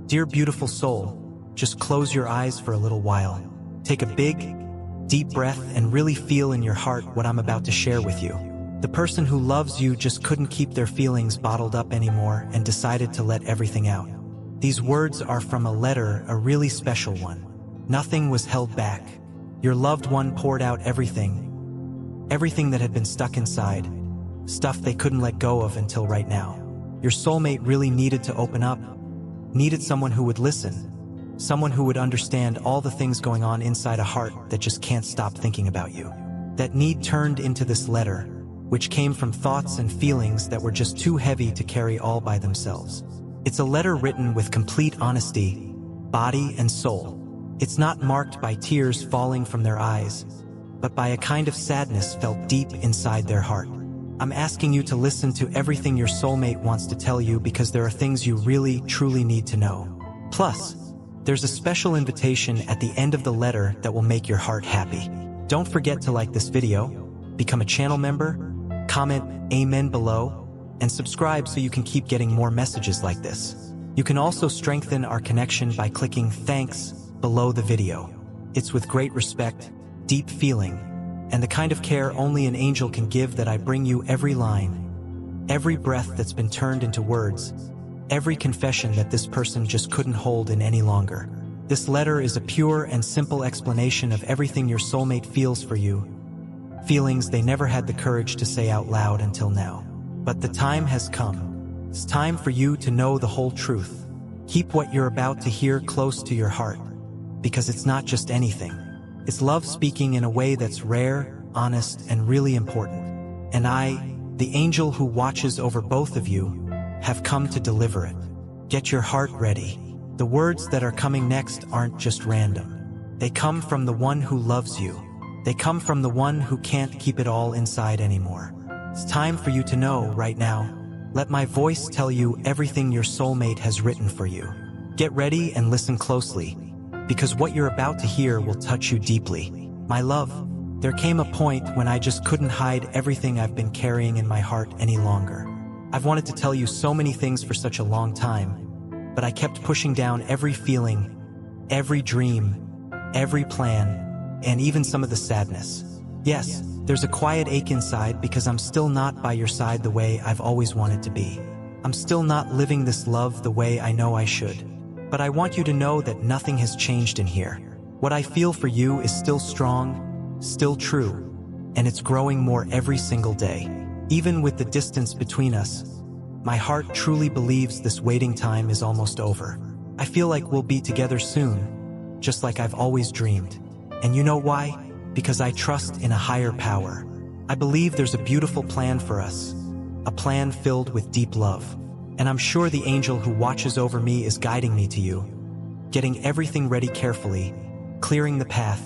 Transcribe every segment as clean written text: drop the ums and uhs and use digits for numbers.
Dear beautiful soul, just close your eyes for a little while. Take a big, deep breath and really feel in your heart what I'm about to share with you. The person who loves you just couldn't keep their feelings bottled up anymore and decided to let everything out. These words are from a letter, a really special one. Nothing was held back. Your loved one poured out everything that had been stuck inside, stuff they couldn't let go of until right now. Your soulmate really needed to open up, needed someone who would listen, someone who would understand all the things going on inside a heart that just can't stop thinking about you. That need turned into this letter, which came from thoughts and feelings that were just too heavy to carry all by themselves. It's a letter written with complete honesty, body and soul. It's not marked by tears falling from their eyes, but by a kind of sadness felt deep inside their heart. I'm asking you to listen to everything your soulmate wants to tell you because there are things you really, truly need to know. Plus, there's a special invitation at the end of the letter that will make your heart happy. Don't forget to like this video, become a channel member, comment Amen below, and subscribe so you can keep getting more messages like this. You can also strengthen our connection by clicking thanks below the video. It's with great respect, deep feeling, and the kind of care only an angel can give that I bring you every line, every breath that's been turned into words, every confession that this person just couldn't hold in any longer. This letter is a pure and simple explanation of everything your soulmate feels for you, feelings they never had the courage to say out loud until now. But the time has come. It's time for you to know the whole truth. Keep what you're about to hear close to your heart, because it's not just anything. It's love speaking in a way that's rare, honest, and really important. And I, the angel who watches over both of you, have come to deliver it. Get your heart ready. The words that are coming next aren't just random. They come from the one who loves you. They come from the one who can't keep it all inside anymore. It's time for you to know right now. Let my voice tell you everything your soulmate has written for you. Get ready and listen closely, because what you're about to hear will touch you deeply. My love, there came a point when I just couldn't hide everything I've been carrying in my heart any longer. I've wanted to tell you so many things for such a long time, but I kept pushing down every feeling, every dream, every plan, and even some of the sadness. Yes, there's a quiet ache inside because I'm still not by your side the way I've always wanted to be. I'm still not living this love the way I know I should. But I want you to know that nothing has changed in here. What I feel for you is still strong, still true, and it's growing more every single day. Even with the distance between us, my heart truly believes this waiting time is almost over. I feel like we'll be together soon, just like I've always dreamed. And you know why? Because I trust in a higher power. I believe there's a beautiful plan for us, a plan filled with deep love. And I'm sure the angel who watches over me is guiding me to you, getting everything ready carefully, clearing the path,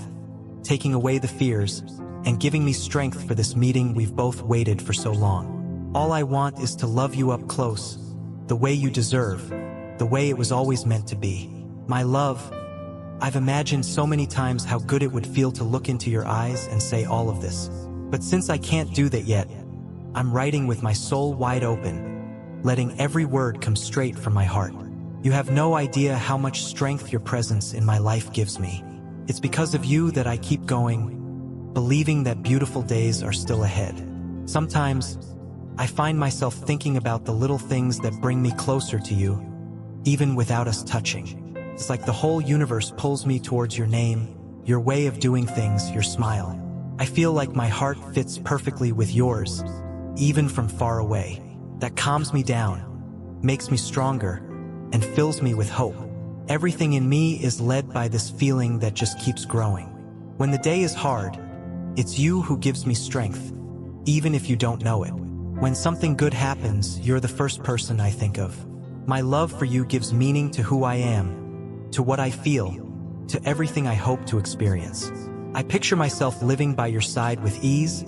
taking away the fears, and giving me strength for this meeting we've both waited for so long. All I want is to love you up close, the way you deserve, the way it was always meant to be. My love, I've imagined so many times how good it would feel to look into your eyes and say all of this. But since I can't do that yet, I'm writing with my soul wide open, letting every word come straight from my heart. You have no idea how much strength your presence in my life gives me. It's because of you that I keep going, believing that beautiful days are still ahead. Sometimes, I find myself thinking about the little things that bring me closer to you, even without us touching. It's like the whole universe pulls me towards your name, your way of doing things, your smile. I feel like my heart fits perfectly with yours, even from far away. That calms me down, makes me stronger, and fills me with hope. Everything in me is led by this feeling that just keeps growing. When the day is hard, it's you who gives me strength, even if you don't know it. When something good happens, you're the first person I think of. My love for you gives meaning to who I am, to what I feel, to everything I hope to experience. I picture myself living by your side with ease,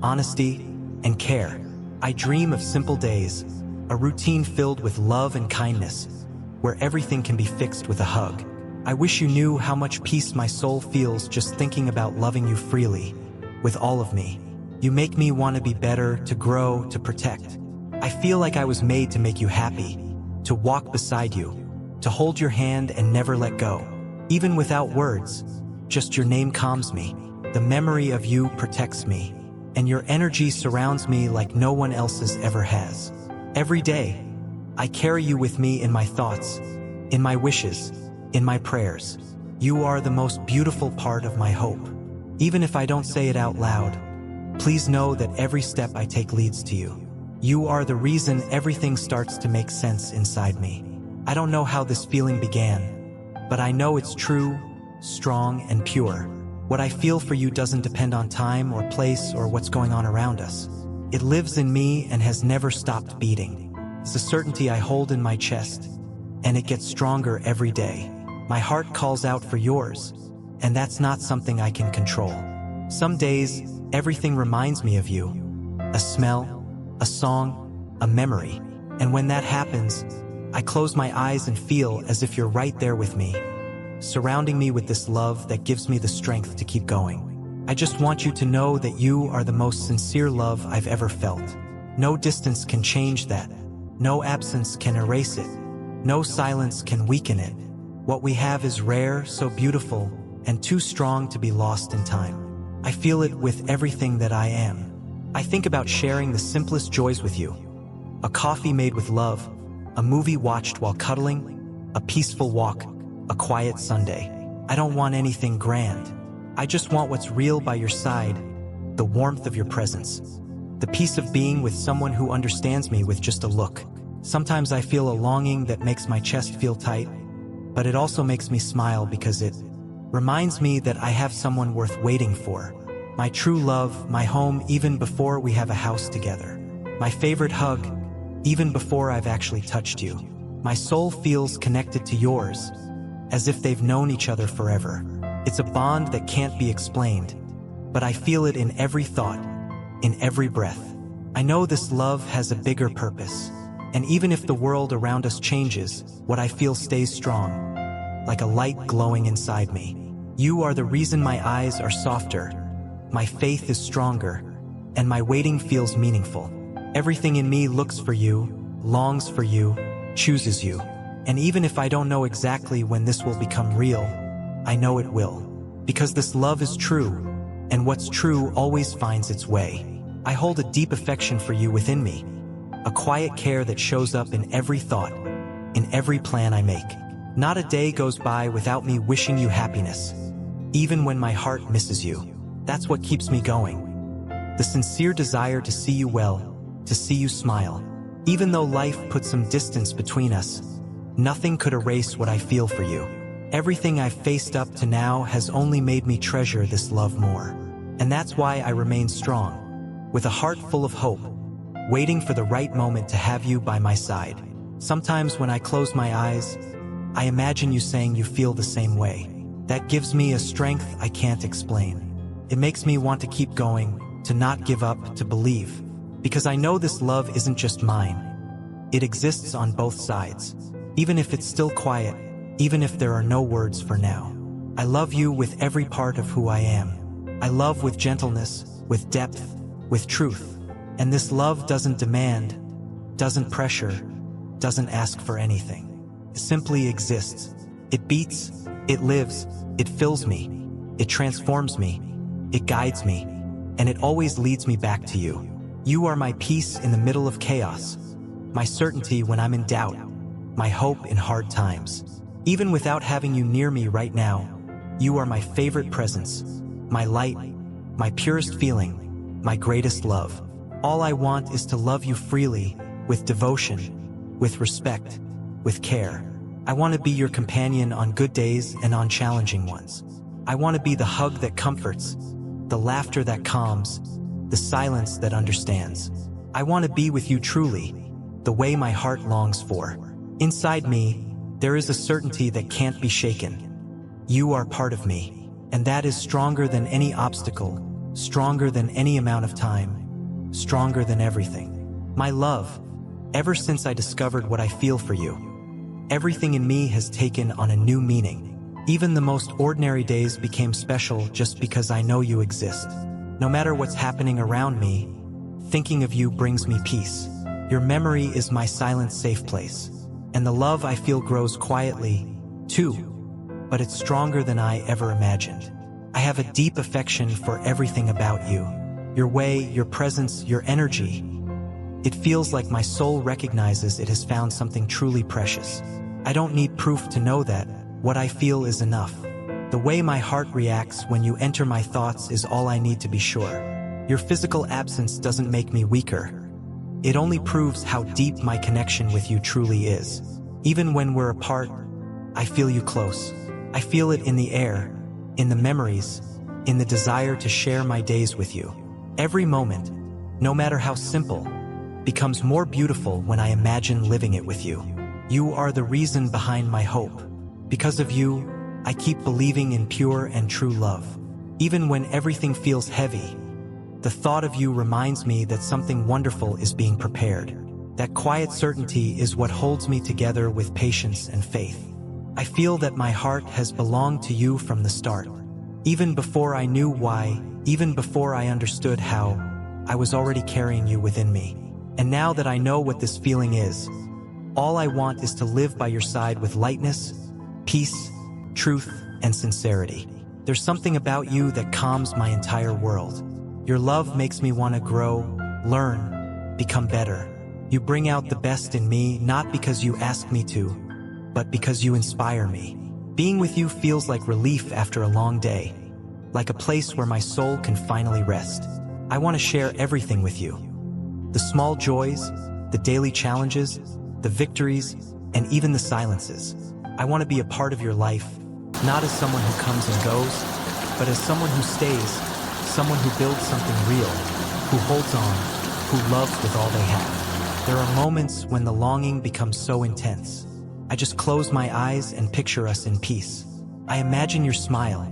honesty, and care. I dream of simple days, a routine filled with love and kindness, where everything can be fixed with a hug. I wish you knew how much peace my soul feels just thinking about loving you freely, with all of me. You make me want to be better, to grow, to protect. I feel like I was made to make you happy, to walk beside you, to hold your hand and never let go. Even without words, just your name calms me. The memory of you protects me, and your energy surrounds me like no one else's ever has. Every day, I carry you with me in my thoughts, in my wishes, in my prayers. You are the most beautiful part of my hope. Even if I don't say it out loud, please know that every step I take leads to you. You are the reason everything starts to make sense inside me. I don't know how this feeling began, but I know it's true, strong, and pure. What I feel for you doesn't depend on time or place or what's going on around us. It lives in me and has never stopped beating. It's a certainty I hold in my chest, and it gets stronger every day. My heart calls out for yours, and that's not something I can control. Some days, everything reminds me of you. A smell, a song, a memory. And when that happens, I close my eyes and feel as if you're right there with me, surrounding me with this love that gives me the strength to keep going. I just want you to know that you are the most sincere love I've ever felt. No distance can change that. No absence can erase it. No silence can weaken it. What we have is rare, so beautiful, and too strong to be lost in time. I feel it with everything that I am. I think about sharing the simplest joys with you. A coffee made with love, a movie watched while cuddling, a peaceful walk, a quiet Sunday. I don't want anything grand. I just want what's real by your side, the warmth of your presence, the peace of being with someone who understands me with just a look. Sometimes I feel a longing that makes my chest feel tight, but it also makes me smile because it reminds me that I have someone worth waiting for. My true love, my home even before we have a house together. My favorite hug, even before I've actually touched you. My soul feels connected to yours, as if they've known each other forever. It's a bond that can't be explained, but I feel it in every thought, in every breath. I know this love has a bigger purpose, and even if the world around us changes, what I feel stays strong, like a light glowing inside me. You are the reason my eyes are softer, my faith is stronger, and my waiting feels meaningful. Everything in me looks for you, longs for you, chooses you. And even if I don't know exactly when this will become real, I know it will. Because this love is true, and what's true always finds its way. I hold a deep affection for you within me, a quiet care that shows up in every thought, in every plan I make. Not a day goes by without me wishing you happiness, even when my heart misses you. That's what keeps me going. The sincere desire to see you well, to see you smile. Even though life put some distance between us, nothing could erase what I feel for you. Everything I've faced up to now has only made me treasure this love more. And that's why I remain strong, with a heart full of hope, waiting for the right moment to have you by my side. Sometimes when I close my eyes, I imagine you saying you feel the same way. That gives me a strength I can't explain. It makes me want to keep going, to not give up, to believe. Because I know this love isn't just mine. It exists on both sides. Even if it's still quiet, even if there are no words for now. I love you with every part of who I am. I love with gentleness, with depth, with truth. And this love doesn't demand, doesn't pressure, doesn't ask for anything. It simply exists. It beats, it lives, it fills me, it transforms me, it guides me, and it always leads me back to you. You are my peace in the middle of chaos, my certainty when I'm in doubt, my hope in hard times. Even without having you near me right now, you are my favorite presence, my light, my purest feeling, my greatest love. All I want is to love you freely, with devotion, with respect, with care. I want to be your companion on good days and on challenging ones. I want to be the hug that comforts, the laughter that calms, the silence that understands. I want to be with you truly, the way my heart longs for. Inside me, there is a certainty that can't be shaken. You are part of me, and that is stronger than any obstacle, stronger than any amount of time, stronger than everything. My love, ever since I discovered what I feel for you, everything in me has taken on a new meaning. Even the most ordinary days became special just because I know you exist. No matter what's happening around me, thinking of you brings me peace. Your memory is my silent safe place. And the love I feel grows quietly, too, but it's stronger than I ever imagined. I have a deep affection for everything about you. Your way, your presence, your energy. It feels like my soul recognizes it has found something truly precious. I don't need proof to know that. What I feel is enough. The way my heart reacts when you enter my thoughts is all I need to be sure. Your physical absence doesn't make me weaker. It only proves how deep my connection with you truly is. Even when we're apart, I feel you close. I feel it in the air, in the memories, in the desire to share my days with you. Every moment, no matter how simple, becomes more beautiful when I imagine living it with you. You are the reason behind my hope. Because of you, I keep believing in pure and true love. Even when everything feels heavy, the thought of you reminds me that something wonderful is being prepared. That quiet certainty is what holds me together with patience and faith. I feel that my heart has belonged to you from the start. Even before I knew why, even before I understood how, I was already carrying you within me. And now that I know what this feeling is, all I want is to live by your side with lightness, peace, truth, and sincerity. There's something about you that calms my entire world. Your love makes me want to grow, learn, become better. You bring out the best in me, not because you ask me to, but because you inspire me. Being with you feels like relief after a long day, like a place where my soul can finally rest. I want to share everything with you. The small joys, the daily challenges, the victories, and even the silences. I want to be a part of your life, not as someone who comes and goes, but as someone who stays, someone who builds something real, who holds on, who loves with all they have. There are moments when the longing becomes so intense. I just close my eyes and picture us in peace. I imagine your smile,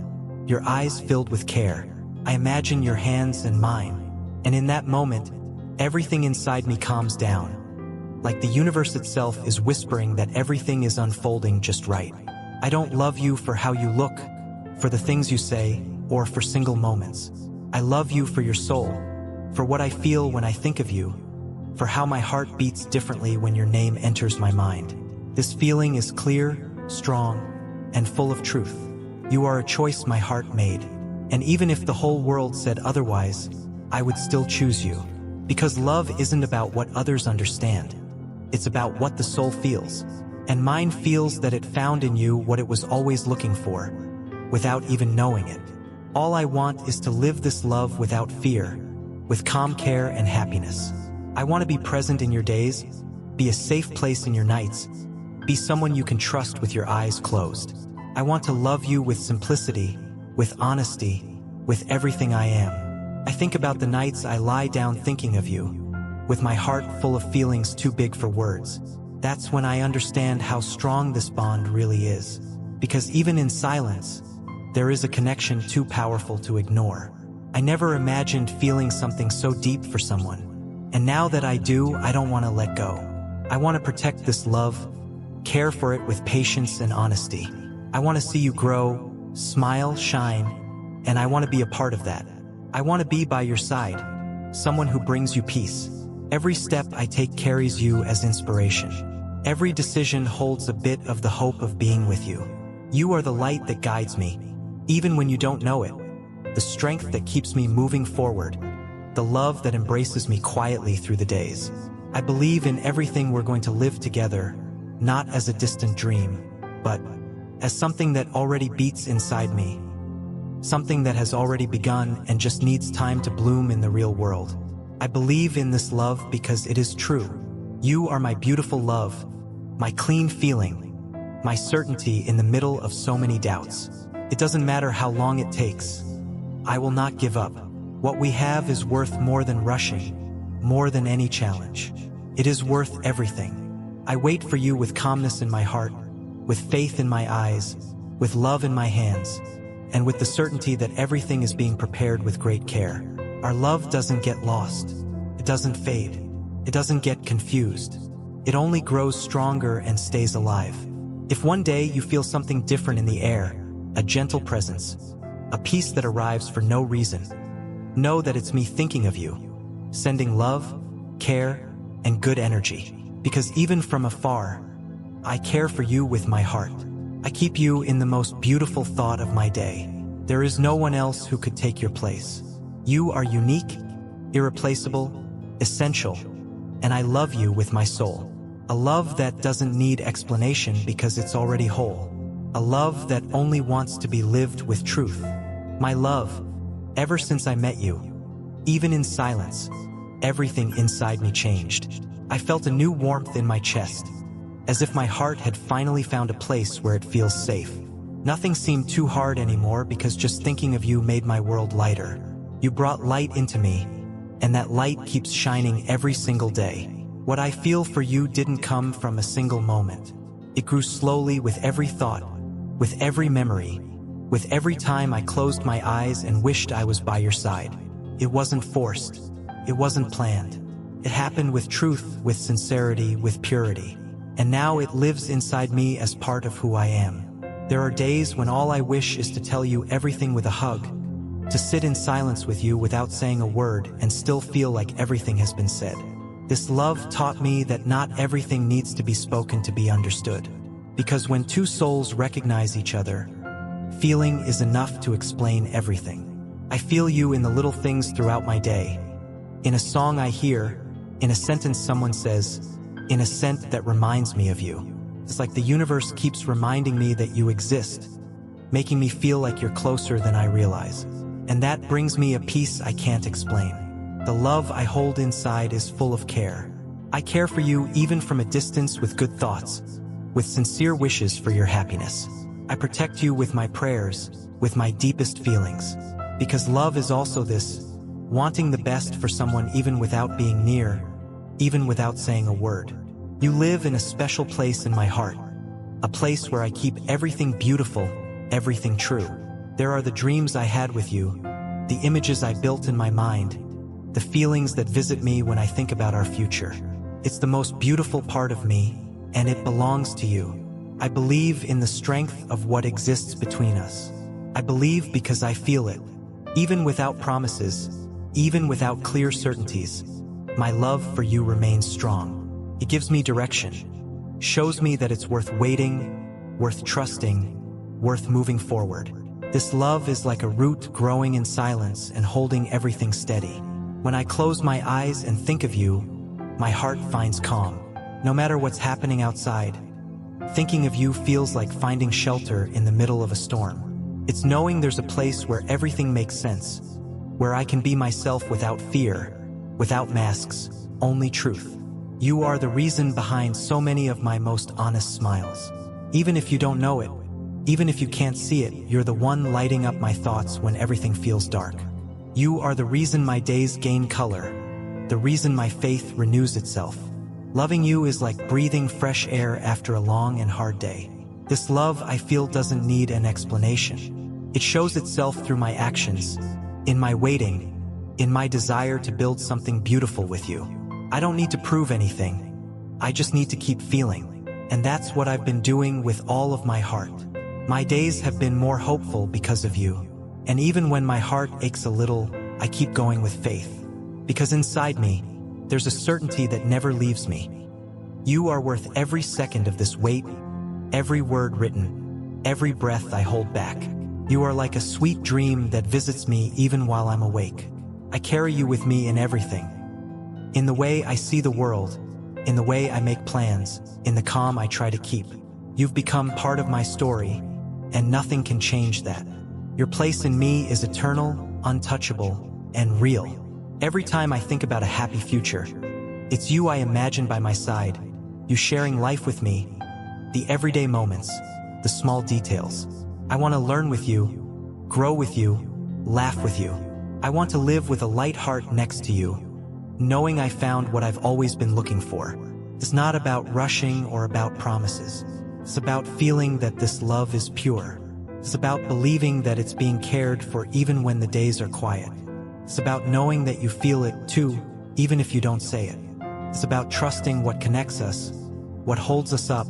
your eyes filled with care. I imagine your hands and mine. And in that moment, everything inside me calms down. Like the universe itself is whispering that everything is unfolding just right. I don't love you for how you look, for the things you say, or for single moments. I love you for your soul, for what I feel when I think of you, for how my heart beats differently when your name enters my mind. This feeling is clear, strong, and full of truth. You are a choice my heart made, and even if the whole world said otherwise, I would still choose you. Because love isn't about what others understand. It's about what the soul feels. And mine feels that it found in you what it was always looking for, without even knowing it. All I want is to live this love without fear, with calm care and happiness. I want to be present in your days, be a safe place in your nights, be someone you can trust with your eyes closed. I want to love you with simplicity, with honesty, with everything I am. I think about the nights I lie down thinking of you, with my heart full of feelings too big for words. That's when I understand how strong this bond really is. Because even in silence, there is a connection too powerful to ignore. I never imagined feeling something so deep for someone. And now that I do, I don't want to let go. I want to protect this love, care for it with patience and honesty. I want to see you grow, smile, shine, and I want to be a part of that. I want to be by your side, someone who brings you peace. Every step I take carries you as inspiration. Every decision holds a bit of the hope of being with you. You are the light that guides me, even when you don't know it. The strength that keeps me moving forward. The love that embraces me quietly through the days. I believe in everything we're going to live together, not as a distant dream, but as something that already beats inside me. Something that has already begun and just needs time to bloom in the real world. I believe in this love because it is true. You are my beautiful love, my clean feeling, my certainty in the middle of so many doubts. It doesn't matter how long it takes. I will not give up. What we have is worth more than rushing, more than any challenge. It is worth everything. I wait for you with calmness in my heart, with faith in my eyes, with love in my hands, and with the certainty that everything is being prepared with great care. Our love doesn't get lost. It doesn't fade. It doesn't get confused. It only grows stronger and stays alive. If one day you feel something different in the air, a gentle presence, a peace that arrives for no reason, know that it's me thinking of you, sending love, care, and good energy. Because even from afar, I care for you with my heart. I keep you in the most beautiful thought of my day. There is no one else who could take your place. You are unique, irreplaceable, essential, and I love you with my soul. A love that doesn't need explanation because it's already whole. A love that only wants to be lived with truth. My love, ever since I met you, even in silence, everything inside me changed. I felt a new warmth in my chest, as if my heart had finally found a place where it feels safe. Nothing seemed too hard anymore because just thinking of you made my world lighter. You brought light into me, and that light keeps shining every single day. What I feel for you didn't come from a single moment. It grew slowly with every thought, with every memory, with every time I closed my eyes and wished I was by your side. It wasn't forced. It wasn't planned. It happened with truth, with sincerity, with purity. And now it lives inside me as part of who I am. There are days when all I wish is to tell you everything with a hug, to sit in silence with you without saying a word and still feel like everything has been said. This love taught me that not everything needs to be spoken to be understood. Because when two souls recognize each other, feeling is enough to explain everything. I feel you in the little things throughout my day. In a song I hear, in a sentence someone says, in a scent that reminds me of you. It's like the universe keeps reminding me that you exist, making me feel like you're closer than I realize. And that brings me a peace I can't explain. The love I hold inside is full of care. I care for you even from a distance with good thoughts, with sincere wishes for your happiness. I protect you with my prayers, with my deepest feelings. Because love is also this, wanting the best for someone even without being near, even without saying a word. You live in a special place in my heart, a place where I keep everything beautiful, everything true. There are the dreams I had with you, the images I built in my mind, the feelings that visit me when I think about our future. It's the most beautiful part of me, and it belongs to you. I believe in the strength of what exists between us. I believe because I feel it, even without promises, even without clear certainties. My love for you remains strong. It gives me direction, shows me that it's worth waiting, worth trusting, worth moving forward. This love is like a root growing in silence and holding everything steady. When I close my eyes and think of you, my heart finds calm. No matter what's happening outside, thinking of you feels like finding shelter in the middle of a storm. It's knowing there's a place where everything makes sense, where I can be myself without fear, without masks, only truth. You are the reason behind so many of my most honest smiles. Even if you don't know it, even if you can't see it, you're the one lighting up my thoughts when everything feels dark. You are the reason my days gain color, the reason my faith renews itself. Loving you is like breathing fresh air after a long and hard day. This love I feel doesn't need an explanation. It shows itself through my actions, in my waiting, in my desire to build something beautiful with you. I don't need to prove anything. I just need to keep feeling. And that's what I've been doing with all of my heart. My days have been more hopeful because of you. And even when my heart aches a little, I keep going with faith. Because inside me, there's a certainty that never leaves me. You are worth every second of this wait, every word written, every breath I hold back. You are like a sweet dream that visits me even while I'm awake. I carry you with me in everything. In the way I see the world, in the way I make plans, in the calm I try to keep. You've become part of my story, and nothing can change that. Your place in me is eternal, untouchable, and real. Every time I think about a happy future, it's you I imagine by my side, you sharing life with me, the everyday moments, the small details. I want to learn with you, grow with you, laugh with you. I want to live with a light heart next to you, knowing I found what I've always been looking for. It's not about rushing or about promises. It's about feeling that this love is pure. It's about believing that it's being cared for even when the days are quiet. It's about knowing that you feel it too, even if you don't say it. It's about trusting what connects us, what holds us up,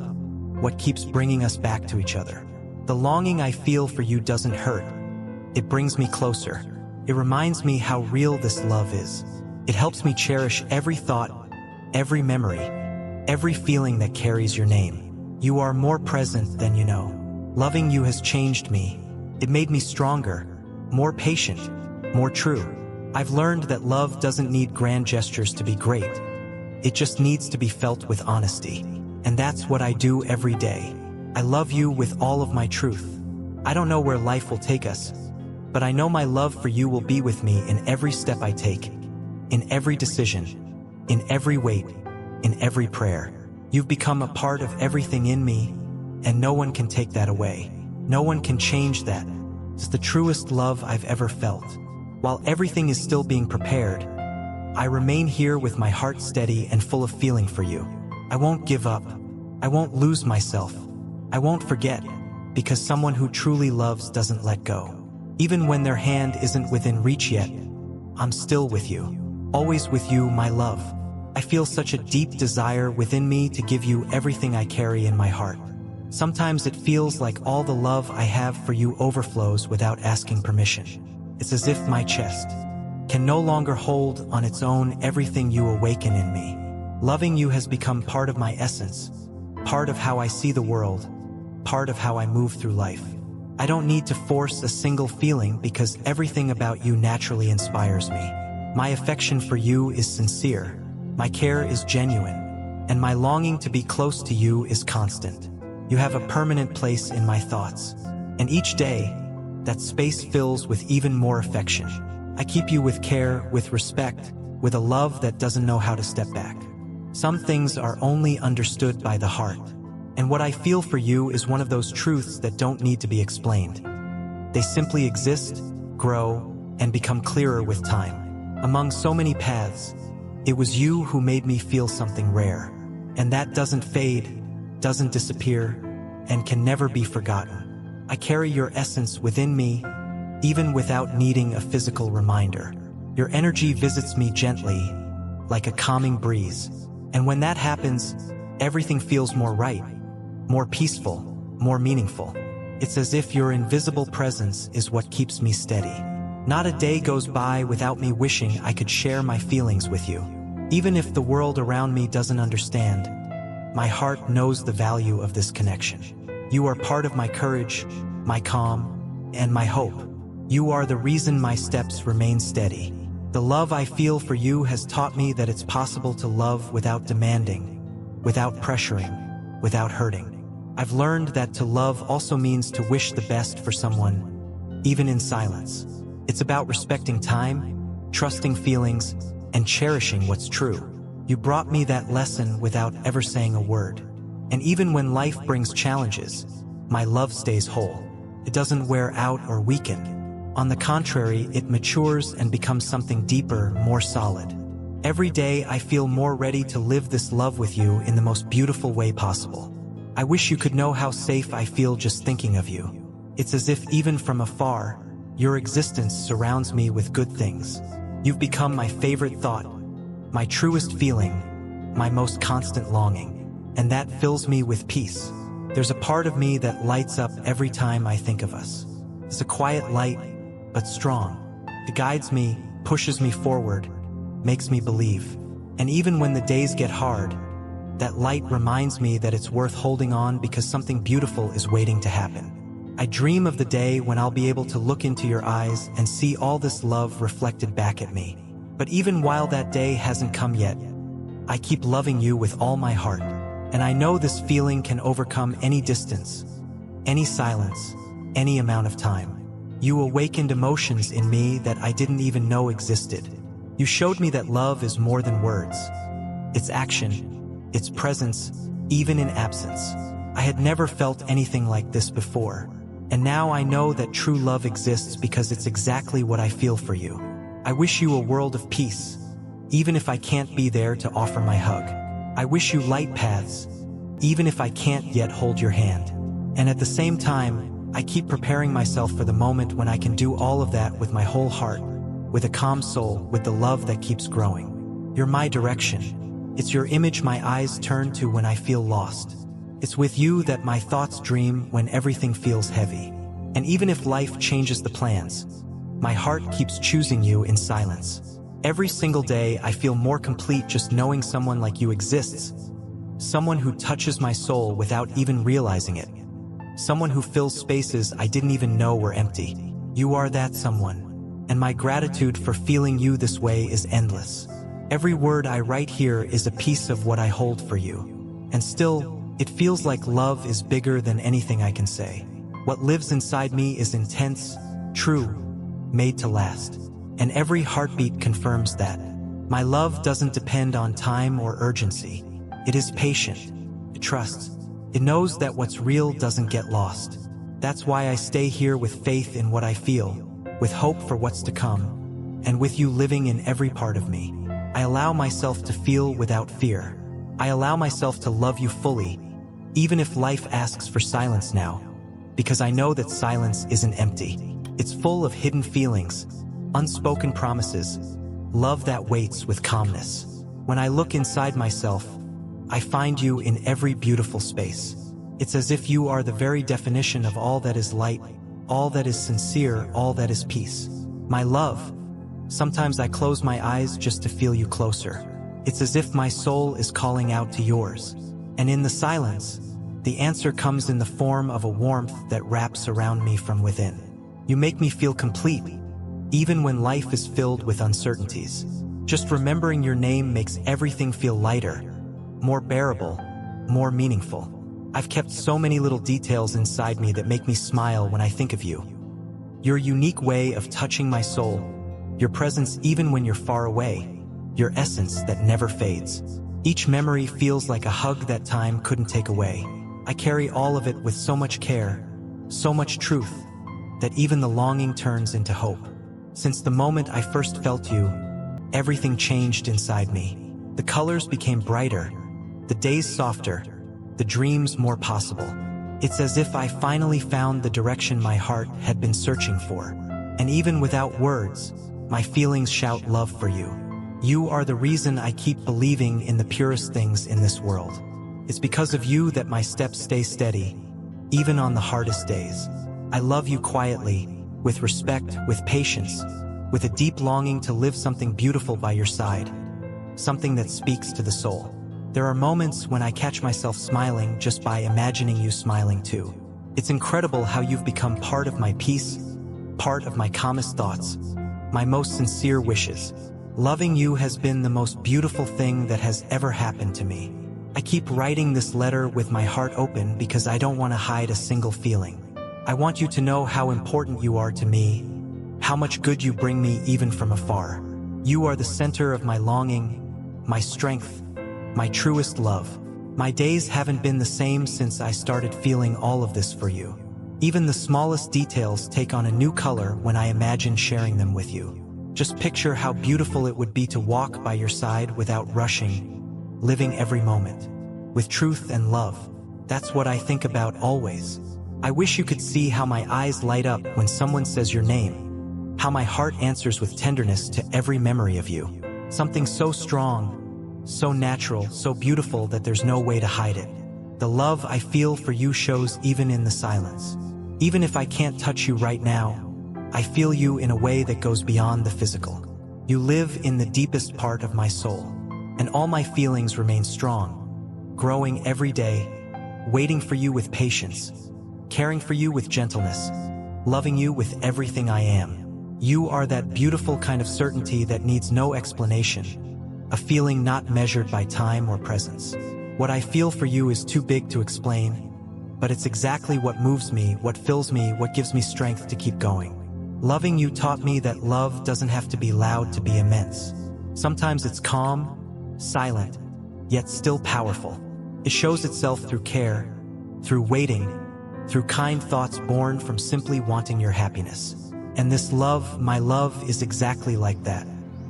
what keeps bringing us back to each other. The longing I feel for you doesn't hurt. It brings me closer. It reminds me how real this love is. It helps me cherish every thought, every memory, every feeling that carries your name. You are more present than you know. Loving you has changed me. It made me stronger, more patient, more true. I've learned that love doesn't need grand gestures to be great. It just needs to be felt with honesty. And that's what I do every day. I love you with all of my truth. I don't know where life will take us, but I know my love for you will be with me in every step I take, in every decision, in every wait, in every prayer. You've become a part of everything in me, and no one can take that away. No one can change that. It's the truest love I've ever felt. While everything is still being prepared, I remain here with my heart steady and full of feeling for you. I won't give up. I won't lose myself. I won't forget, because someone who truly loves doesn't let go. Even when their hand isn't within reach yet, I'm still with you. Always with you, my love. I feel such a deep desire within me to give you everything I carry in my heart. Sometimes it feels like all the love I have for you overflows without asking permission. It's as if my chest can no longer hold on its own everything you awaken in me. Loving you has become part of my essence, part of how I see the world, part of how I move through life. I don't need to force a single feeling because everything about you naturally inspires me. My affection for you is sincere, my care is genuine, and my longing to be close to you is constant. You have a permanent place in my thoughts, and each day, that space fills with even more affection. I keep you with care, with respect, with a love that doesn't know how to step back. Some things are only understood by the heart, and what I feel for you is one of those truths that don't need to be explained. They simply exist, grow, and become clearer with time. Among so many paths, it was you who made me feel something rare, and that doesn't fade, doesn't disappear, and can never be forgotten. I carry your essence within me, even without needing a physical reminder. Your energy visits me gently, like a calming breeze. And when that happens, everything feels more right, more peaceful, more meaningful. It's as if your invisible presence is what keeps me steady. Not a day goes by without me wishing I could share my feelings with you. Even if the world around me doesn't understand, my heart knows the value of this connection. You are part of my courage, my calm, and my hope. You are the reason my steps remain steady. The love I feel for you has taught me that it's possible to love without demanding, without pressuring, without hurting. I've learned that to love also means to wish the best for someone, even in silence. It's about respecting time, trusting feelings, and cherishing what's true. You brought me that lesson without ever saying a word. And even when life brings challenges, my love stays whole. It doesn't wear out or weaken. On the contrary, it matures and becomes something deeper, more solid. Every day I feel more ready to live this love with you in the most beautiful way possible. I wish you could know how safe I feel just thinking of you. It's as if even from afar, your existence surrounds me with good things. You've become my favorite thought, my truest feeling, my most constant longing, and that fills me with peace. There's a part of me that lights up every time I think of us. It's a quiet light, but strong. It guides me, pushes me forward, makes me believe. And even when the days get hard, that light reminds me that it's worth holding on because something beautiful is waiting to happen. I dream of the day when I'll be able to look into your eyes and see all this love reflected back at me. But even while that day hasn't come yet, I keep loving you with all my heart. And I know this feeling can overcome any distance, any silence, any amount of time. You awakened emotions in me that I didn't even know existed. You showed me that love is more than words. It's action, it's presence, even in absence. I had never felt anything like this before. And now I know that true love exists because it's exactly what I feel for you. I wish you a world of peace, even if I can't be there to offer my hug. I wish you light paths, even if I can't yet hold your hand. And at the same time, I keep preparing myself for the moment when I can do all of that with my whole heart, with a calm soul, with the love that keeps growing. You're my direction. It's your image my eyes turn to when I feel lost. It's with you that my thoughts dream when everything feels heavy. And even if life changes the plans, my heart keeps choosing you in silence. Every single day I feel more complete just knowing someone like you exists. Someone who touches my soul without even realizing it. Someone who fills spaces I didn't even know were empty. You are that someone, and my gratitude for feeling you this way is endless. Every word I write here is a piece of what I hold for you. And still, it feels like love is bigger than anything I can say. What lives inside me is intense, true, made to last. And every heartbeat confirms that. My love doesn't depend on time or urgency. It is patient. It trusts. It knows that what's real doesn't get lost. That's why I stay here with faith in what I feel, with hope for what's to come, and with you living in every part of me. I allow myself to feel without fear. I allow myself to love you fully, even if life asks for silence now, because I know that silence isn't empty. It's full of hidden feelings, unspoken promises, love that waits with calmness. When I look inside myself, I find you in every beautiful space. It's as if you are the very definition of all that is light, all that is sincere, all that is peace. My love, sometimes I close my eyes just to feel you closer. It's as if my soul is calling out to yours. And in the silence, the answer comes in the form of a warmth that wraps around me from within. You make me feel complete, even when life is filled with uncertainties. Just remembering your name makes everything feel lighter, more bearable, more meaningful. I've kept so many little details inside me that make me smile when I think of you. Your unique way of touching my soul, your presence even when you're far away, your essence that never fades. Each memory feels like a hug that time couldn't take away. I carry all of it with so much care, so much truth, that even the longing turns into hope. Since the moment I first felt you, everything changed inside me. The colors became brighter, the days softer, the dreams more possible. It's as if I finally found the direction my heart had been searching for. And even without words, my feelings shout love for you. You are the reason I keep believing in the purest things in this world. It's because of you that my steps stay steady, even on the hardest days. I love you quietly, with respect, with patience, with a deep longing to live something beautiful by your side, something that speaks to the soul. There are moments when I catch myself smiling just by imagining you smiling too. It's incredible how you've become part of my peace, part of my calmest thoughts, my most sincere wishes. Loving you has been the most beautiful thing that has ever happened to me. I keep writing this letter with my heart open because I don't want to hide a single feeling. I want you to know how important you are to me, how much good you bring me even from afar. You are the center of my longing, my strength, my truest love. My days haven't been the same since I started feeling all of this for you. Even the smallest details take on a new color when I imagine sharing them with you. Just picture how beautiful it would be to walk by your side without rushing, living every moment with truth and love. That's what I think about always. I wish you could see how my eyes light up when someone says your name, how my heart answers with tenderness to every memory of you. Something so strong, so natural, so beautiful that there's no way to hide it. The love I feel for you shows even in the silence. Even if I can't touch you right now, I feel you in a way that goes beyond the physical. You live in the deepest part of my soul, and all my feelings remain strong, growing every day, waiting for you with patience, caring for you with gentleness, loving you with everything I am. You are that beautiful kind of certainty that needs no explanation, a feeling not measured by time or presence. What I feel for you is too big to explain, but it's exactly what moves me, what fills me, what gives me strength to keep going. Loving you taught me that love doesn't have to be loud to be immense. Sometimes it's calm, silent, yet still powerful. It shows itself through care, through waiting, through kind thoughts born from simply wanting your happiness. And this love, my love, is exactly like that.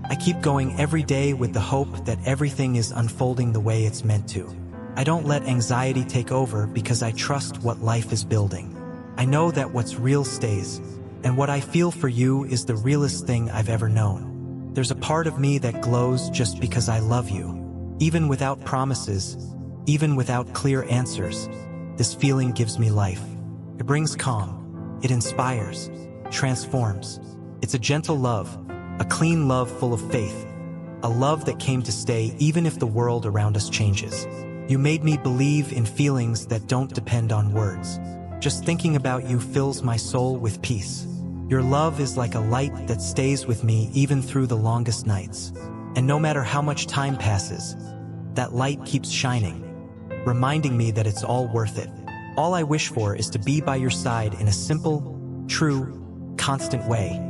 I keep going every day with the hope that everything is unfolding the way it's meant to. I don't let anxiety take over because I trust what life is building. I know that what's real stays, and what I feel for you is the realest thing I've ever known. There's a part of me that glows just because I love you. Even without promises, even without clear answers, this feeling gives me life. It brings calm. It inspires, transforms. It's a gentle love, a clean love full of faith, a love that came to stay even if the world around us changes. You made me believe in feelings that don't depend on words. Just thinking about you fills my soul with peace. Your love is like a light that stays with me even through the longest nights. And no matter how much time passes, that light keeps shining, reminding me that it's all worth it. All I wish for is to be by your side in a simple, true, constant way.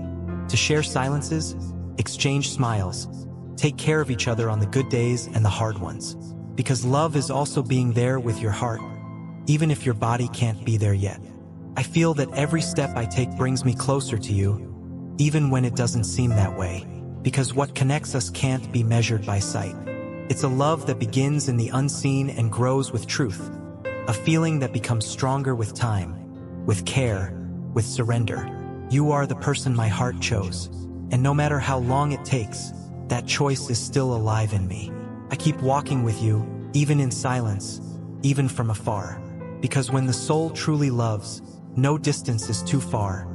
To share silences, exchange smiles, take care of each other on the good days and the hard ones. Because love is also being there with your heart, even if your body can't be there yet. I feel that every step I take brings me closer to you, even when it doesn't seem that way. Because what connects us can't be measured by sight. It's a love that begins in the unseen and grows with truth. A feeling that becomes stronger with time, with care, with surrender. You are the person my heart chose. And no matter how long it takes, that choice is still alive in me. I keep walking with you, even in silence, even from afar. Because when the soul truly loves, no distance is too far,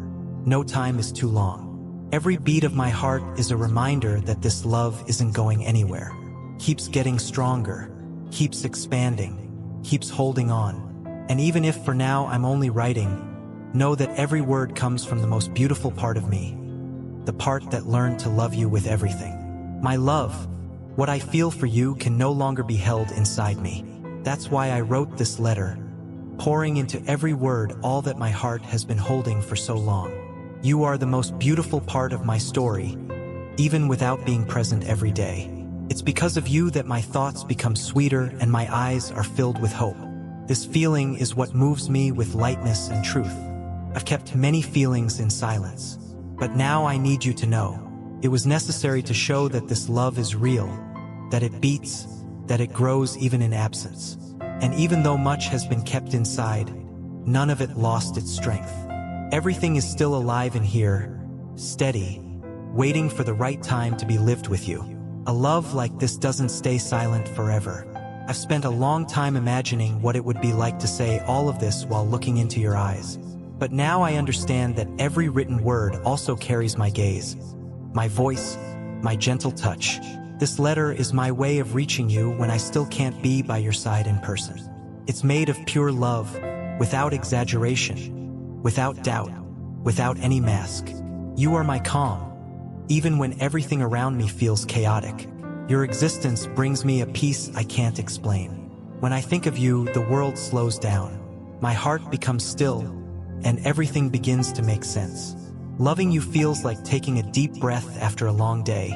no time is too long. Every beat of my heart is a reminder that this love isn't going anywhere. Keeps getting stronger, keeps expanding, keeps holding on. And even if for now I'm only writing, know that every word comes from the most beautiful part of me, the part that learned to love you with everything. My love, what I feel for you can no longer be held inside me. That's why I wrote this letter, pouring into every word all that my heart has been holding for so long. You are the most beautiful part of my story, even without being present every day. It's because of you that my thoughts become sweeter and my eyes are filled with hope. This feeling is what moves me with lightness and truth. I've kept many feelings in silence, but now I need you to know. It was necessary to show that this love is real, that it beats, that it grows even in absence. And even though much has been kept inside, none of it lost its strength. Everything is still alive in here, steady, waiting for the right time to be lived with you. A love like this doesn't stay silent forever. I've spent a long time imagining what it would be like to say all of this while looking into your eyes. But now I understand that every written word also carries my gaze, my voice, my gentle touch. This letter is my way of reaching you when I still can't be by your side in person. It's made of pure love, without exaggeration, without doubt, without any mask. You are my calm, even when everything around me feels chaotic. Your existence brings me a peace I can't explain. When I think of you, the world slows down. My heart becomes still, and everything begins to make sense. Loving you feels like taking a deep breath after a long day,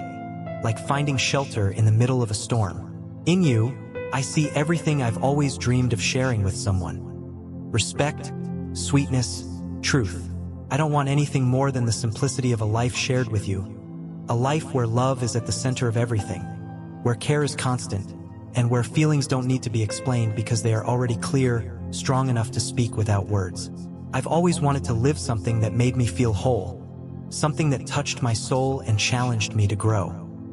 like finding shelter in the middle of a storm. In you, I see everything I've always dreamed of sharing with someone. Respect, sweetness, truth. I don't want anything more than the simplicity of a life shared with you. A life where love is at the center of everything, where care is constant, and where feelings don't need to be explained because they are already clear, strong enough to speak without words. I've always wanted to live something that made me feel whole, something that touched my soul and challenged me to grow.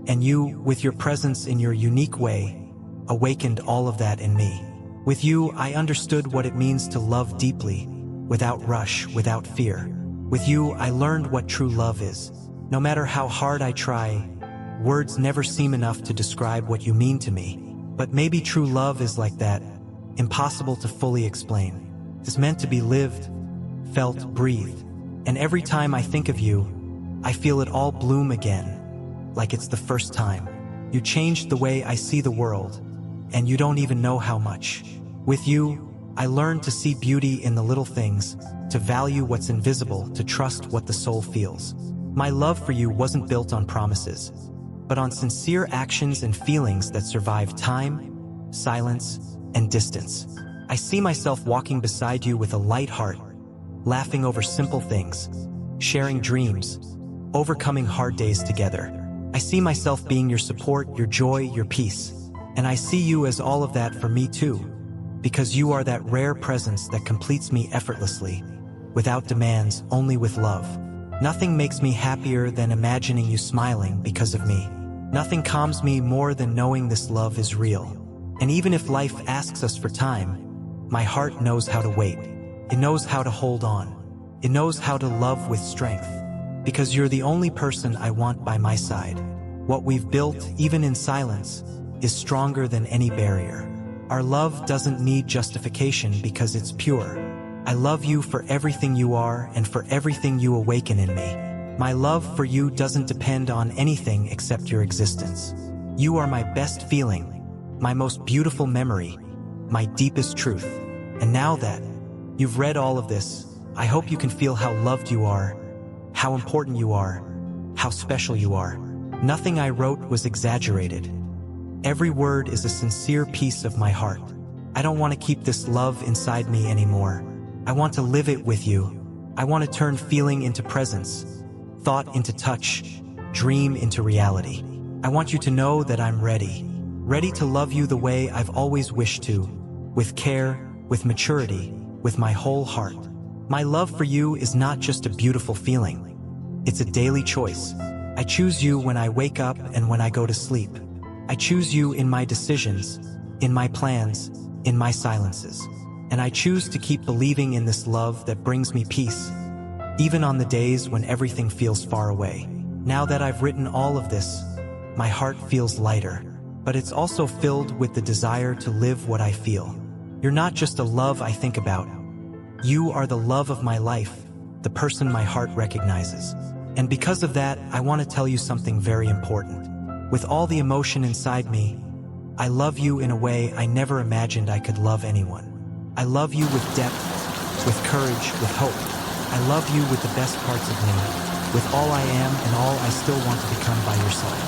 And you, with your presence in your unique way, awakened all of that in me. With you, I understood what it means to love deeply, without rush, without fear. With you, I learned what true love is. No matter how hard I try, words never seem enough to describe what you mean to me. But maybe true love is like that, impossible to fully explain. It's meant to be lived, felt, breathed. And every time I think of you, I feel it all bloom again, like it's the first time. You changed the way I see the world, and you don't even know how much. With you, I learned to see beauty in the little things, to value what's invisible, to trust what the soul feels. My love for you wasn't built on promises, but on sincere actions and feelings that survive time, silence, and distance. I see myself walking beside you with a light heart, laughing over simple things, sharing dreams, overcoming hard days together. I see myself being your support, your joy, your peace. And I see you as all of that for me too, because you are that rare presence that completes me effortlessly, without demands, only with love. Nothing makes me happier than imagining you smiling because of me. Nothing calms me more than knowing this love is real. And even if life asks us for time, my heart knows how to wait. It knows how to hold on. It knows how to love with strength. Because you're the only person I want by my side. What we've built, even in silence, is stronger than any barrier. Our love doesn't need justification because it's pure. I love you for everything you are and for everything you awaken in me. My love for you doesn't depend on anything except your existence. You are my best feeling, my most beautiful memory, my deepest truth. And now that you've read all of this, I hope you can feel how loved you are, how important you are, how special you are. Nothing I wrote was exaggerated. Every word is a sincere piece of my heart. I don't want to keep this love inside me anymore. I want to live it with you. I want to turn feeling into presence, thought into touch, dream into reality. I want you to know that I'm ready to love you the way I've always wished to, with care, with maturity, with my whole heart. My love for you is not just a beautiful feeling. It's a daily choice. I choose you when I wake up and when I go to sleep. I choose you in my decisions, in my plans, in my silences. And I choose to keep believing in this love that brings me peace, even on the days when everything feels far away. Now that I've written all of this, my heart feels lighter, but it's also filled with the desire to live what I feel. You're not just a love I think about. You are the love of my life, the person my heart recognizes. And because of that, I want to tell you something very important. With all the emotion inside me, I love you in a way I never imagined I could love anyone. I love you with depth, with courage, with hope. I love you with the best parts of me, with all I am and all I still want to become by your side.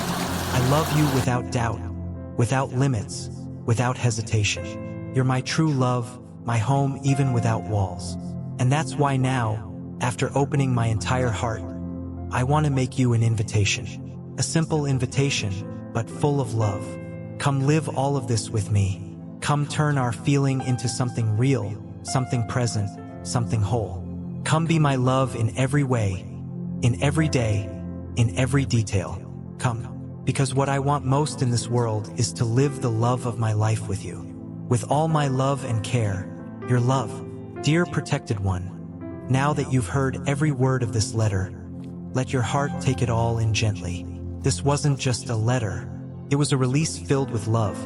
I love you without doubt, without limits, without hesitation. You're my true love, my home even without walls. And that's why now, after opening my entire heart, I want to make you an invitation. A simple invitation, but full of love. Come live all of this with me. Come turn our feeling into something real, something present, something whole. Come be my love in every way, in every day, in every detail. Come. Because what I want most in this world is to live the love of my life with you. With all my love and care, your love. Dear protected one, now that you've heard every word of this letter, let your heart take it all in gently. This wasn't just a letter. It was a release filled with love,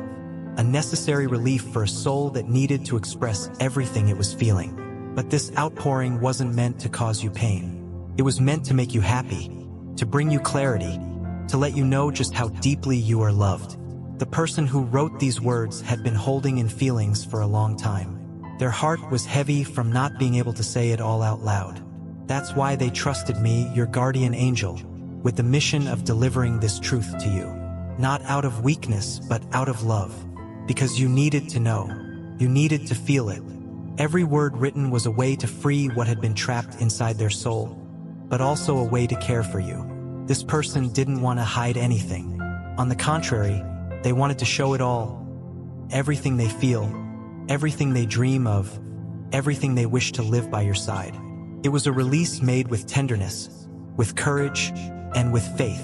a necessary relief for a soul that needed to express everything it was feeling. But this outpouring wasn't meant to cause you pain. It was meant to make you happy, to bring you clarity, to let you know just how deeply you are loved. The person who wrote these words had been holding in feelings for a long time. Their heart was heavy from not being able to say it all out loud. That's why they trusted me, your guardian angel, with the mission of delivering this truth to you. Not out of weakness, but out of love. Because you needed to know. You needed to feel it. Every word written was a way to free what had been trapped inside their soul, but also a way to care for you. This person didn't want to hide anything. On the contrary, they wanted to show it all. Everything they feel, everything they dream of, everything they wish to live by your side. It was a release made with tenderness, with courage, and with faith.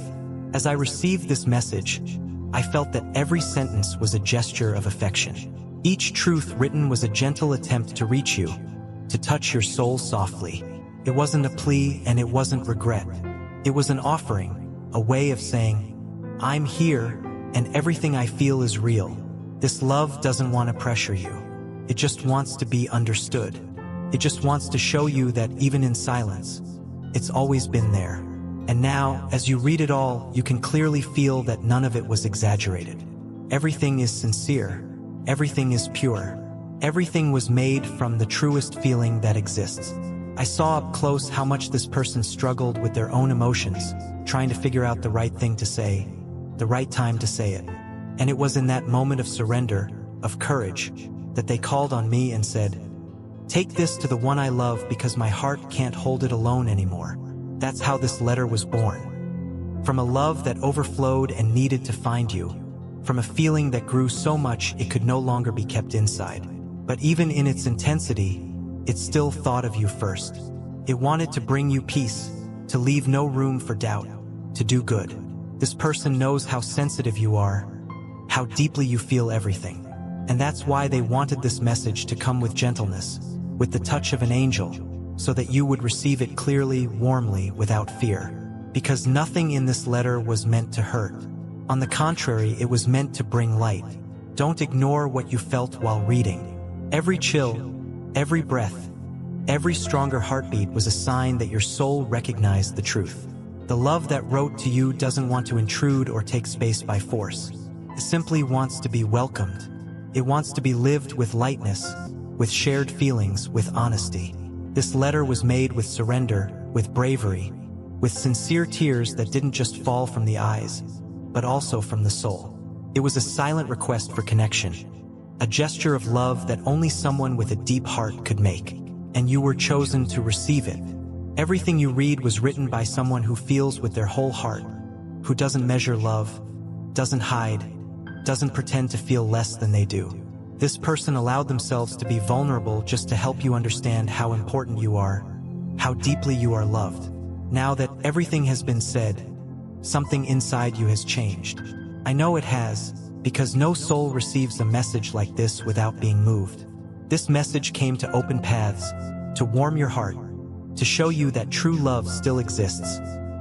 As I received this message, I felt that every sentence was a gesture of affection. Each truth written was a gentle attempt to reach you, to touch your soul softly. It wasn't a plea and it wasn't regret. It was an offering, a way of saying, I'm here and everything I feel is real. This love doesn't want to pressure you. It just wants to be understood. It just wants to show you that even in silence, it's always been there. And now, as you read it all, you can clearly feel that none of it was exaggerated. Everything is sincere. Everything is pure. Everything was made from the truest feeling that exists. I saw up close how much this person struggled with their own emotions, trying to figure out the right thing to say, the right time to say it. And it was in that moment of surrender, of courage, that they called on me and said, take this to the one I love because my heart can't hold it alone anymore. That's how this letter was born. From a love that overflowed and needed to find you. From a feeling that grew so much it could no longer be kept inside. But even in its intensity, it still thought of you first. It wanted to bring you peace, to leave no room for doubt, to do good. This person knows how sensitive you are, how deeply you feel everything. And that's why they wanted this message to come with gentleness, with the touch of an angel, so that you would receive it clearly, warmly, without fear. Because nothing in this letter was meant to hurt. On the contrary, it was meant to bring light. Don't ignore what you felt while reading. Every chill, every breath, every stronger heartbeat was a sign that your soul recognized the truth. The love that wrote to you doesn't want to intrude or take space by force. It simply wants to be welcomed. It wants to be lived with lightness, with shared feelings, with honesty. This letter was made with surrender, with bravery, with sincere tears that didn't just fall from the eyes, but also from the soul. It was a silent request for connection, a gesture of love that only someone with a deep heart could make, and you were chosen to receive it. Everything you read was written by someone who feels with their whole heart, who doesn't measure love, doesn't hide, doesn't pretend to feel less than they do. This person allowed themselves to be vulnerable just to help you understand how important you are, how deeply you are loved. Now that everything has been said, something inside you has changed. I know it has, because no soul receives a message like this without being moved. This message came to open paths, to warm your heart, to show you that true love still exists,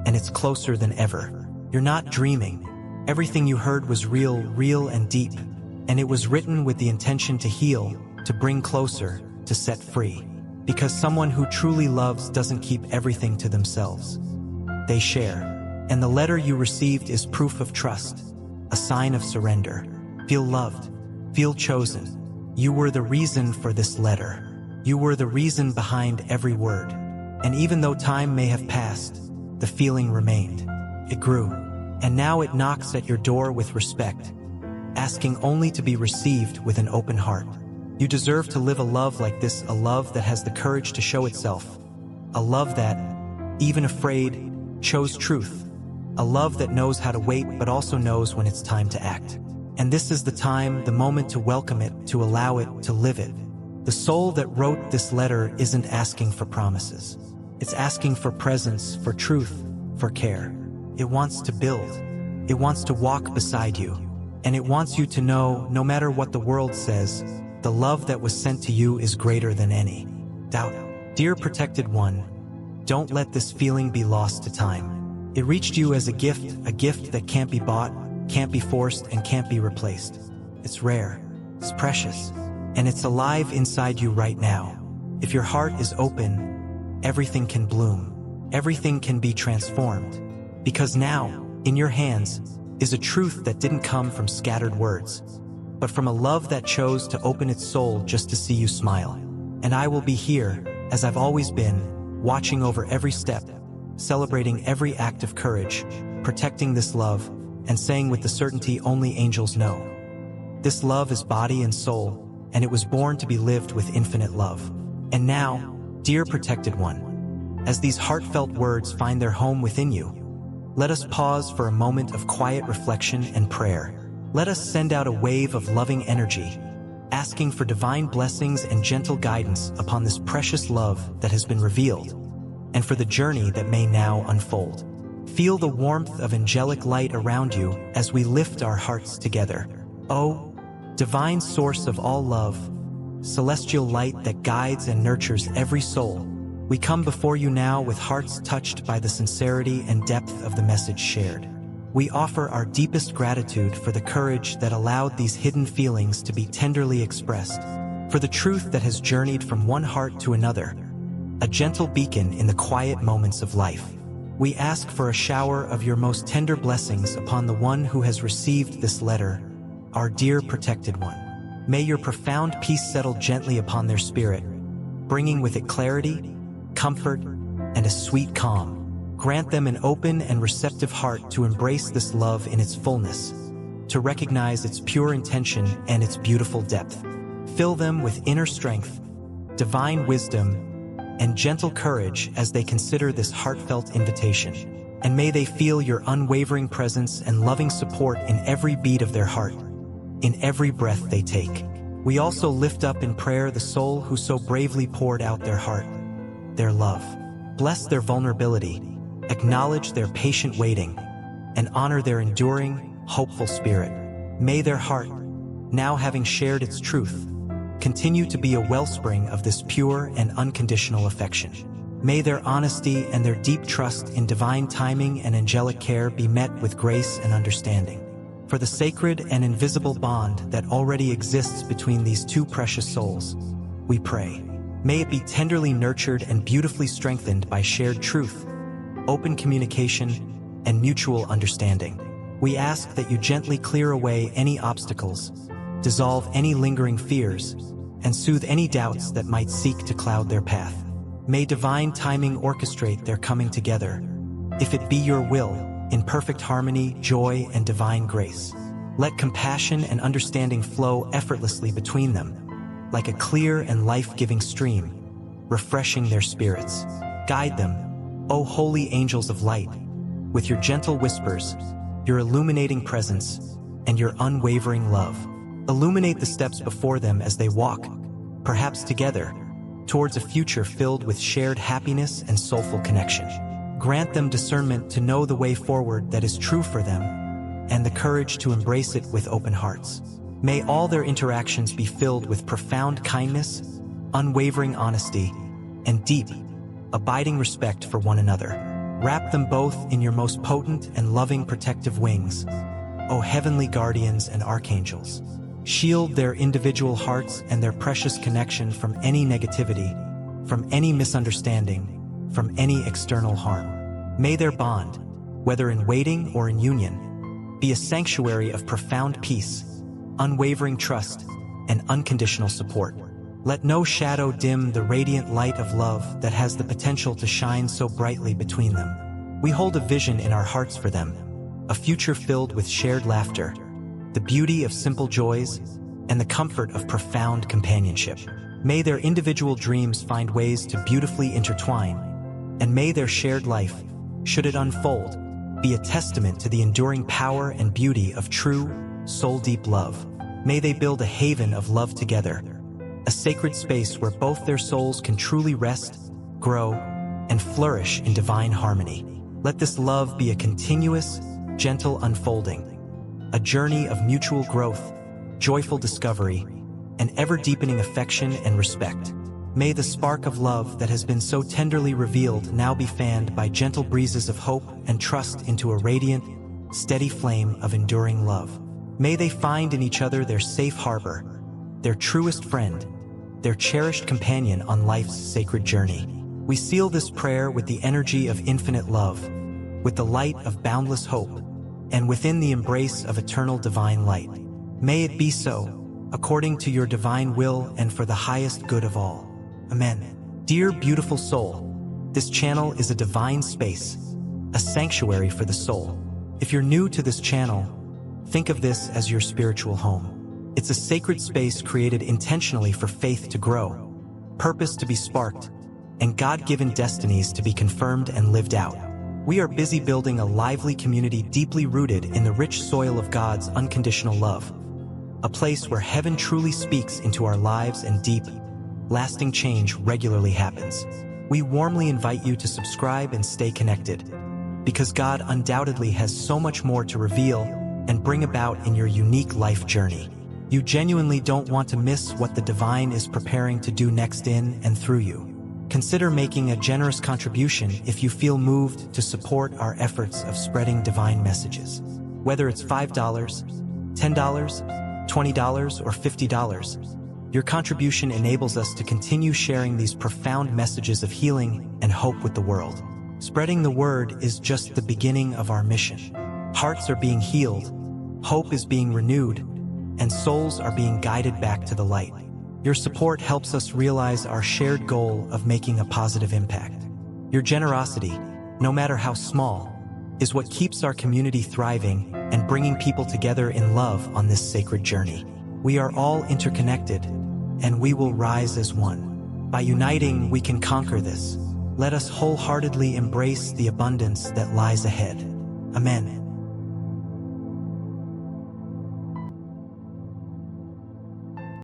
and it's closer than ever. You're not dreaming. Everything you heard was real and deep, and it was written with the intention to heal, to bring closer, to set free. Because someone who truly loves doesn't keep everything to themselves. They share. And the letter you received is proof of trust, a sign of surrender. Feel loved. Feel chosen. You were the reason for this letter. You were the reason behind every word. And even though time may have passed, the feeling remained. It grew. And now it knocks at your door with respect, asking only to be received with an open heart. You deserve to live a love like this, a love that has the courage to show itself, a love that, even afraid, chose truth, a love that knows how to wait but also knows when it's time to act. And this is the time, the moment to welcome it, to allow it, to live it. The soul that wrote this letter isn't asking for promises. It's asking for presence, for truth, for care. It wants to build. It wants to walk beside you. And it wants you to know, no matter what the world says, the love that was sent to you is greater than any doubt. Dear protected one, don't let this feeling be lost to time. It reached you as a gift that can't be bought, can't be forced, and can't be replaced. It's rare, it's precious, and it's alive inside you right now. If your heart is open, everything can bloom, everything can be transformed. Because now, in your hands, is a truth that didn't come from scattered words, but from a love that chose to open its soul just to see you smile. And I will be here, as I've always been, watching over every step, celebrating every act of courage, protecting this love, and saying with the certainty only angels know. This love is body and soul, and it was born to be lived with infinite love. And now, dear protected one, as these heartfelt words find their home within you, let us pause for a moment of quiet reflection and prayer. Let us send out a wave of loving energy, asking for divine blessings and gentle guidance upon this precious love that has been revealed, and for the journey that may now unfold. Feel the warmth of angelic light around you as we lift our hearts together. Oh, divine source of all love, celestial light that guides and nurtures every soul, we come before you now with hearts touched by the sincerity and depth of the message shared. We offer our deepest gratitude for the courage that allowed these hidden feelings to be tenderly expressed, for the truth that has journeyed from one heart to another, a gentle beacon in the quiet moments of life. We ask for a shower of your most tender blessings upon the one who has received this letter, our dear protected one. May your profound peace settle gently upon their spirit, bringing with it clarity, comfort, and a sweet calm. Grant them an open and receptive heart to embrace this love in its fullness, to recognize its pure intention and its beautiful depth. Fill them with inner strength, divine wisdom, and gentle courage as they consider this heartfelt invitation. And may they feel your unwavering presence and loving support in every beat of their heart, in every breath they take. We also lift up in prayer the soul who so bravely poured out their heart, their love. Bless their vulnerability, acknowledge their patient waiting, and honor their enduring, hopeful spirit. May their heart, now having shared its truth, continue to be a wellspring of this pure and unconditional affection. May their honesty and their deep trust in divine timing and angelic care be met with grace and understanding. For the sacred and invisible bond that already exists between these two precious souls, we pray. May it be tenderly nurtured and beautifully strengthened by shared truth, open communication, and mutual understanding. We ask that you gently clear away any obstacles, dissolve any lingering fears, and soothe any doubts that might seek to cloud their path. May divine timing orchestrate their coming together, if it be your will, in perfect harmony, joy, and divine grace. Let compassion and understanding flow effortlessly between them, like a clear and life-giving stream, refreshing their spirits. Guide them, O holy angels of light, with your gentle whispers, your illuminating presence, and your unwavering love. Illuminate the steps before them as they walk, perhaps together, towards a future filled with shared happiness and soulful connection. Grant them discernment to know the way forward that is true for them, and the courage to embrace it with open hearts. May all their interactions be filled with profound kindness, unwavering honesty, and deep, abiding respect for one another. Wrap them both in your most potent and loving protective wings, O heavenly guardians and archangels. Shield their individual hearts and their precious connection from any negativity, from any misunderstanding, from any external harm. May their bond, whether in waiting or in union, be a sanctuary of profound peace, unwavering trust, and unconditional support. Let no shadow dim the radiant light of love that has the potential to shine so brightly between them. We hold a vision in our hearts for them, a future filled with shared laughter, the beauty of simple joys, and the comfort of profound companionship. May their individual dreams find ways to beautifully intertwine, and may their shared life, should it unfold, be a testament to the enduring power and beauty of true, soul-deep love. May they build a haven of love together, a sacred space where both their souls can truly rest, grow, and flourish in divine harmony. Let this love be a continuous, gentle unfolding, a journey of mutual growth, joyful discovery, and ever-deepening affection and respect. May the spark of love that has been so tenderly revealed now be fanned by gentle breezes of hope and trust into a radiant, steady flame of enduring love. May they find in each other their safe harbor, their truest friend, their cherished companion on life's sacred journey. We seal this prayer with the energy of infinite love, with the light of boundless hope, and within the embrace of eternal divine light. May it be so, according to your divine will and for the highest good of all. Amen. Dear beautiful soul, this channel is a divine space, a sanctuary for the soul. If you're new to this channel, think of this as your spiritual home. It's a sacred space created intentionally for faith to grow, purpose to be sparked, and God-given destinies to be confirmed and lived out. We are busy building a lively community deeply rooted in the rich soil of God's unconditional love, a place where heaven truly speaks into our lives and deep, lasting change regularly happens. We warmly invite you to subscribe and stay connected, because God undoubtedly has so much more to reveal and bring about in your unique life journey. You genuinely don't want to miss what the divine is preparing to do next in and through you. Consider making a generous contribution if you feel moved to support our efforts of spreading divine messages. Whether it's $5, $10, $20, or $50, your contribution enables us to continue sharing these profound messages of healing and hope with the world. Spreading the word is just the beginning of our mission. Hearts are being healed, hope is being renewed, and souls are being guided back to the light. Your support helps us realize our shared goal of making a positive impact. Your generosity, no matter how small, is what keeps our community thriving and bringing people together in love on this sacred journey. We are all interconnected, and we will rise as one. By uniting, we can conquer this. Let us wholeheartedly embrace the abundance that lies ahead. Amen.